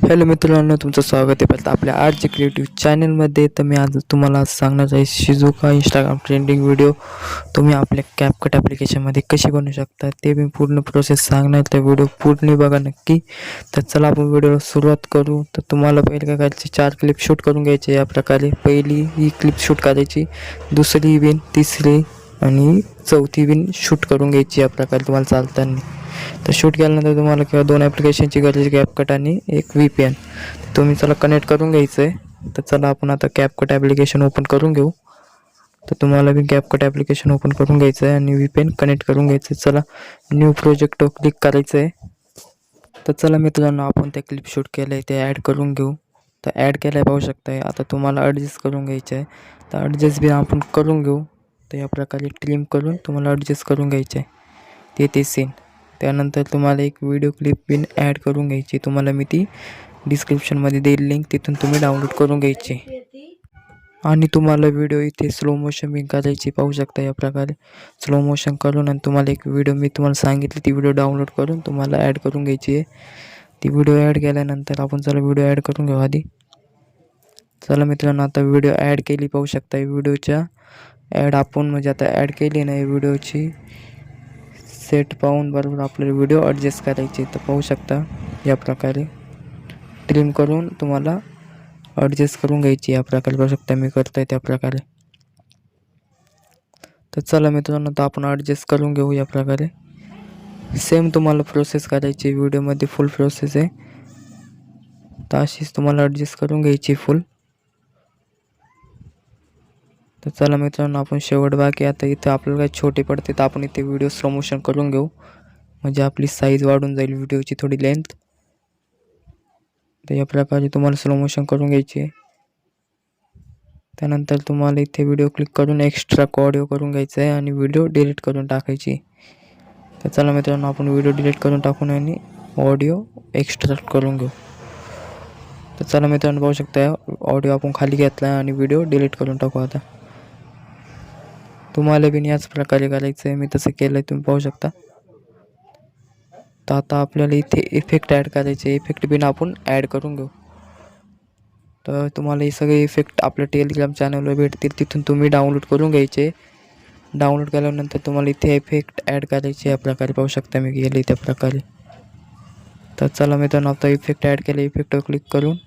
Hello मित्रांनो, तुमचं स्वागत आहे परत आपल्या आरजे क्रिएटिव्ह चॅनलमध्ये. तर मी आज तुम्हाला सांगणार आहे शिजुका इंस्टाग्राम ट्रेंडिंग व्हिडिओ तुम्ही आपल्या कॅपकट ॲप्लिकेशनमध्ये कशी बनवू शकता ते मी पूर्ण प्रोसेस सांगणार. तर व्हिडिओ पूर्ण बघा नक्की. तर चला आपण व्हिडिओला सुरुवात करू. तर तुम्हाला पहिले काय करायचे, 4 क्लिप शूट करून घ्यायचे या प्रकारे. पहिली ही क्लिप शूट करायची, दुसरी बिन, तिसरी आणि चौथी बिन शूट करून घ्यायची या प्रकारे तुम्हाला चालताना. तर शूट केल्यानंतर तुम्हाला किंवा 2 ॲप्लिकेशनची गरज आहे, कॅपकट आणि एक VPN. तुम्ही चला कनेक्ट करून घ्यायचं आहे. तर चला आपण आता कॅपकट ॲप्लिकेशन ओपन करून घेऊ. तर तुम्हाला बी कॅपकट ॲप्लिकेशन ओपन करून घ्यायचं आहे आणि VPN कनेक्ट करून घ्यायचं आहे. चला न्यू प्रोजेक्टवर क्लिक करायचं आहे. तर चला मित्रांनो, आपण त्या क्लिप शूट केलं आहे ते ॲड करून घेऊ. तर ॲड केलं आहे पाहू शकताय. आता तुम्हाला ॲडजस्ट करून घ्यायचं आहे. तर ॲडजस्ट बी आपण करून घेऊ. तर या प्रकारे ट्रिम करून तुम्हाला ॲडजस्ट करून घ्यायचं आहे ते सीन. त्यानंतर तुम्हाला एक व्हिडिओ क्लिप बिन ॲड करून घ्यायची. तुम्हाला मी ती डिस्क्रिप्शनमध्ये देईल लिंक, तिथून तुम्ही डाउनलोड करून घ्यायची. आणि तुम्हाला व्हिडिओ इथे स्लो मोशन बिन करायची पाहू शकता या प्रकारे स्लो मोशन करून. आणि तुम्हाला एक व्हिडिओ मी तुम्हाला सांगितली ती व्हिडिओ डाउनलोड करून तुम्हाला ॲड करून घ्यायची आहे. ती व्हिडिओ ॲड केल्यानंतर आपण चला व्हिडिओ ॲड करून घेऊ आधी. चला मित्रांनो, आता व्हिडिओ ॲड केली पाहू शकता. व्हिडिओच्या ॲड आपण म्हणजे आता ॲड केली नाही व्हिडिओची सेट पाहून बरोबर आपल्याला व्हिडिओ ॲडजस्ट करायचे. तर पाहू शकता या प्रकारे ट्रिम करून तुम्हाला ॲडजस्ट करून घ्यायची या प्रकारे. पाहू शकता मी करतो आहे त्या प्रकारे. तर चला मित्रांनो, तर आपण ॲडजस्ट करून घेऊ या प्रकारे. सेम तुम्हाला प्रोसेस करायची व्हिडिओमध्ये, फुल प्रोसेस आहे. तर अशीच तुम्हाला ॲडजस्ट करून घ्यायची फुल. तर चला मित्रांनो, आपण शेवट बाकी. आता इथं आपल्याला काही छोटे पडते तर आपण इथे व्हिडिओ स्लो मोशन करून घेऊ, म्हणजे आपली साईज वाढून जाईल व्हिडिओची थोडी लेंथ. तर या प्रकारे तुम्हाला स्लो मोशन करून घ्यायची आहे. त्यानंतर तुम्हाला इथे व्हिडिओ क्लिक करून एक्स्ट्रा ऑडिओ करून घ्यायचं आहे आणि व्हिडिओ डिलीट करून टाकायची. तर चला मित्रांनो, आपण व्हिडिओ डिलीट करून टाकून आणि ऑडिओ एक्स्ट्रॅक्ट करून घेऊ. तर चला मित्रांनो, पाहू शकता ऑडिओ आपण खाली घेतला आणि व्हिडिओ डिलीट करून टाकू. आता तुम्हाला बिन याच प्रकारे करायचं आहे, मी तसं केलं आहे तुम्ही पाहू शकता. तर आता आपल्याला इथे इफेक्ट ॲड करायचे. इफेक्ट बिन आपण ॲड करून घेऊ. तर तुम्हाला हे सगळे इफेक्ट आपल्या टेलिग्राम चॅनलवर भेटतील, तिथून तुम्ही डाउनलोड करून घ्यायचे. डाउनलोड केल्यानंतर तुम्हाला इथे इफेक्ट ॲड करायचे या प्रकारे. पाहू शकता मी केले त्या प्रकारे. तर चला मित्रांनो, आता इफेक्ट ॲड केले. इफेक्टवर क्लिक करून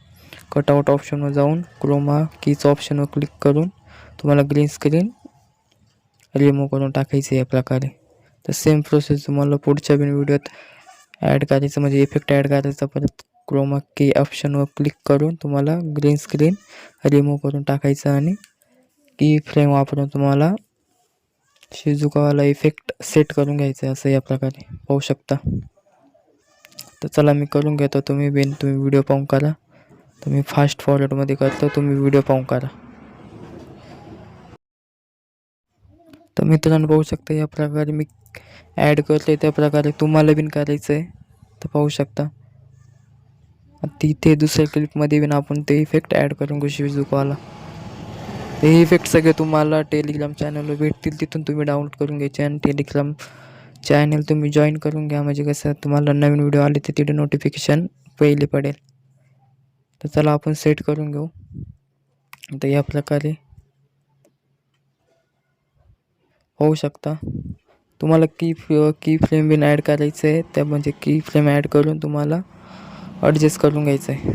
कटआउट ऑप्शनवर जाऊन क्रोमा कीचं ऑप्शनवर क्लिक करून तुम्हाला ग्रीन स्क्रीन रिमूव्ह करून टाकायचं या प्रकारे. तर सेम प्रोसेस तुम्हाला पुढच्या बिन व्हिडिओत ॲड करायचं, म्हणजे इफेक्ट ॲड करायचा. परत क्रोमा की ऑप्शनवर क्लिक करून तुम्हाला ग्रीन स्क्रीन रिमूव्ह करून टाकायचं आणि की फ्रेम वापरून तुम्हाला शिजुकावाला इफेक्ट सेट करून घ्यायचं आहे, असं या प्रकारे पाहू शकता. तर चला मी करून घेतो, तुम्ही व्हिडिओ पाहून करा. तुम्ही फास्ट फॉरवर्डमध्ये करतो, तुम्ही व्हिडिओ पाहून करा. तर मित्रांनो, पाहू शकता या प्रकारे मी ॲड करतो त्या प्रकारे तुम्हाला बिन करायचं आहे. तर पाहू शकता तिथे दुसऱ्या क्लिपमध्ये बिन आपण ते इफेक्ट ॲड करून घेऊ शिजुकावाला. हे इफेक्ट सगळे तुम्हाला टेलिग्राम चॅनलवर भेटतील, तिथून तुम्ही डाउनलोड करून घ्यायचे आणि टेलिग्राम चॅनल तुम्ही जॉईन करून घ्या, म्हणजे कसं तुम्हाला नवीन व्हिडिओ आले तर तिथे नोटिफिकेशन पहिले पडेल. तर चला आपण सेट करून घेऊ. तर या प्रकारे होऊ शकता. तुम्हाला की फ्रेम बिन ॲड करायचं आहे, त्या म्हणजे की फ्रेम ॲड करून तुम्हाला ॲडजस्ट करून घ्यायचं आहे.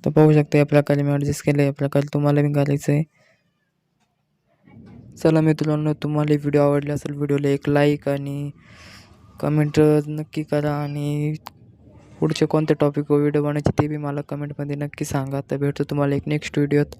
तर पाहू शकता या प्रकारे मी ॲडजस्ट केलं. या प्रकारे तुम्हाला बिन करायचं आहे. चला मित्रांनो, तुम्हाला व्हिडिओ आवडला असेल, व्हिडिओला एक लाईक आणि कमेंट नक्की करा. आणि पुढचे कोणत्या टॉपिकवर व्हिडिओ बनायचे ते बी मला कमेंटमध्ये नक्की सांगा. तर भेटतो तुम्हाला एक नेक्स्ट व्हिडिओत.